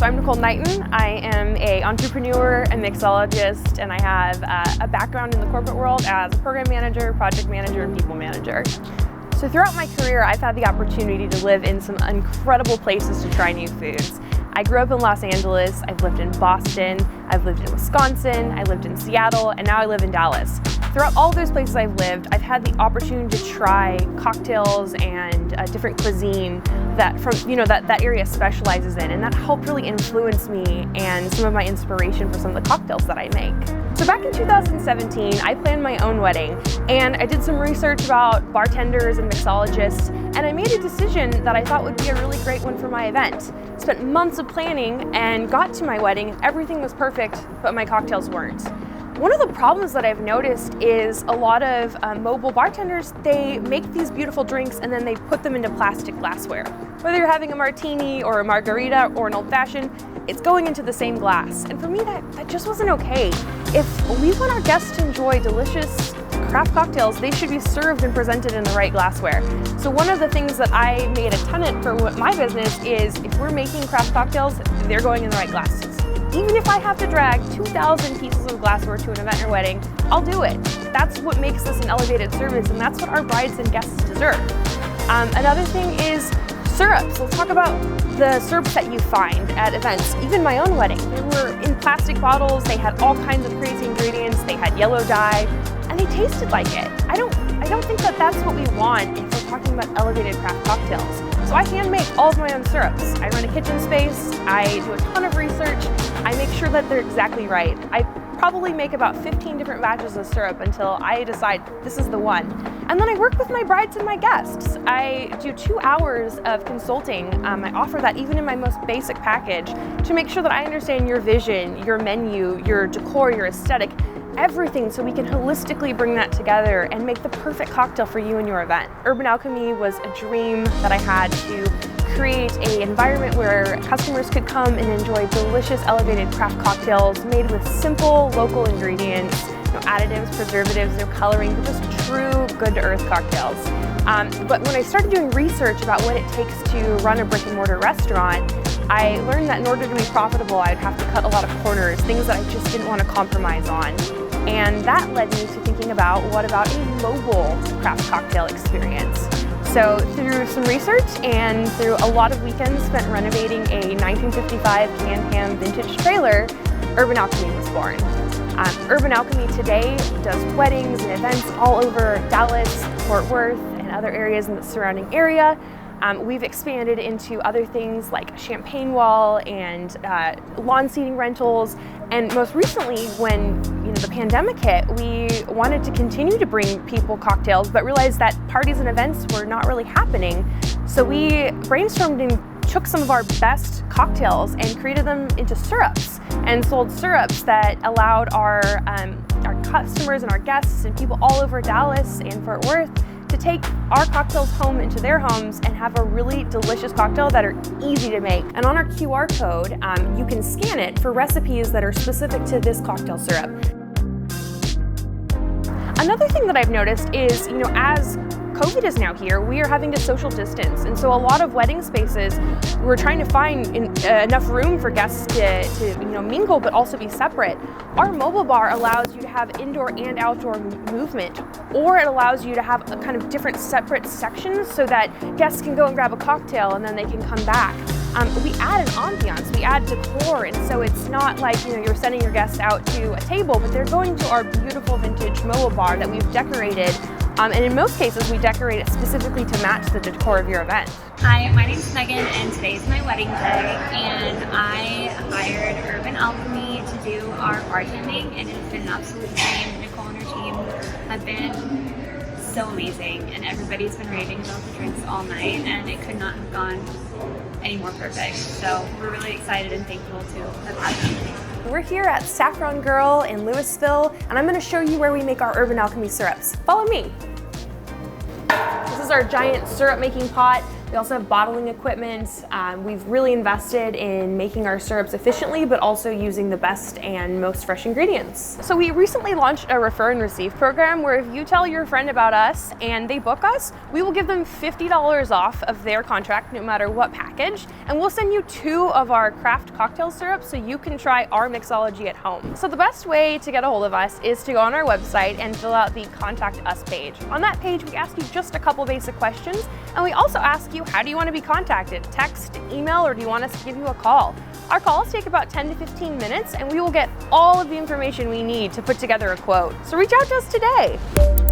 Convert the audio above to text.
So I'm Nicole Knighton. I am an entrepreneur, a mixologist, and I have a background in the corporate world as a program manager, project manager, and people manager. So throughout my career, I've had the opportunity to live in some incredible places to try new foods. I grew up in Los Angeles, I've lived in Boston, I've lived in Wisconsin, I lived in Seattle, and now I live in Dallas. Throughout all those places I've lived, I've had the opportunity to try cocktails and different cuisine that area specializes in, and that helped really influence me and some of my inspiration for some of the cocktails that I make. So back in 2017, I planned my own wedding, and I did some research about bartenders and mixologists, and I made a decision that I thought would be a really great one for my event. Spent months of planning and got to my wedding, everything was perfect, but my cocktails weren't. One of the problems that I've noticed is a lot of mobile bartenders, they make these beautiful drinks and then they put them into plastic glassware. Whether you're having a martini or a margarita or an old fashioned, it's going into the same glass. And for me, that just wasn't okay. If we want our guests to enjoy delicious craft cocktails, they should be served and presented in the right glassware. So one of the things that I made a tenet for my business is if we're making craft cocktails, they're going in the right glasses. Even if I have to drag 2,000 pieces of glassware to an event or wedding, I'll do it. That's what makes this an elevated service, and that's what our brides and guests deserve. Another thing is syrups. Let's talk about the syrups that you find at events. Even my own wedding, they were in plastic bottles, they had all kinds of crazy ingredients, they had yellow dye, and they tasted like it. I don't think that that's what we want if we're talking about elevated craft cocktails. So I hand make all of my own syrups. I run a kitchen space, I do a ton of research, I make sure that they're exactly right. I probably make about 15 different batches of syrup until I decide this is the one. And then I work with my brides and my guests. I do 2 hours of consulting. I offer that even in my most basic package to make sure that I understand your vision, your menu, your decor, your aesthetic, everything, so we can holistically bring that together and make the perfect cocktail for you and your event. Urban Alchemy was a dream that I had to create an environment where customers could come and enjoy delicious elevated craft cocktails made with simple local ingredients, no additives, preservatives, no coloring, but just true good to earth cocktails. But when I started doing research about what it takes to run a brick and mortar restaurant, I learned that in order to be profitable, I'd have to cut a lot of corners, things that I just didn't want to compromise on. And that led me to thinking about what about a mobile craft cocktail experience. So through some research and through a lot of weekends spent renovating a 1955 Can-Am vintage trailer, Urban Alchemy was born. Urban Alchemy today does weddings and events all over Dallas, Fort Worth, and other areas in the surrounding area. We've expanded into other things like champagne wall and lawn seating rentals. And most recently, when the pandemic hit, we wanted to continue to bring people cocktails, but realized that parties and events were not really happening. So we brainstormed and took some of our best cocktails and created them into syrups and sold syrups that allowed our customers and our guests and people all over Dallas and Fort Worth to take our cocktails home into their homes and have a really delicious cocktail that are easy to make. And on our QR code, you can scan it for recipes that are specific to this cocktail syrup. Another thing that I've noticed is, as COVID is now here, we are having to social distance. And so a lot of wedding spaces, we're trying to find enough room for guests to mingle, but also be separate. Our mobile bar allows you to have indoor and outdoor movement, or it allows you to have a kind of different separate sections so that guests can go and grab a cocktail and then they can come back. We add an ambiance, we add decor, and so it's not like you're sending your guests out to a table, but they're going to our beautiful vintage mobile bar that we've decorated. And in most cases, we decorate it specifically to match the decor of your event. Hi, my name's Megan, and today's my wedding day, and I hired Urban Alchemy to do our bartending, and it's been an absolute dream. Nicole and her team have been so amazing, and everybody's been raving about the drinks all night, and it could not have gone any more perfect. So we're really excited and thankful to have had them. We're here at Saffron Girl in Louisville, and I'm going to show you where we make our Urban Alchemy syrups. Follow me. This is our giant syrup making pot. We also have bottling equipment. We've really invested in making our syrups efficiently, but also using the best and most fresh ingredients. So we recently launched a refer and receive program where if you tell your friend about us and they book us, we will give them $50 off of their contract, no matter what package, and we'll send you 2 of our craft cocktail syrups so you can try our mixology at home. So the best way to get a hold of us is to go on our website and fill out the Contact Us page. On that page, we ask you just a couple basic questions, and we also ask you, how do you want to be contacted? Text, email, or do you want us to give you a call? Our calls take about 10 to 15 minutes, and we will get all of the information we need to put together a quote. So reach out to us today.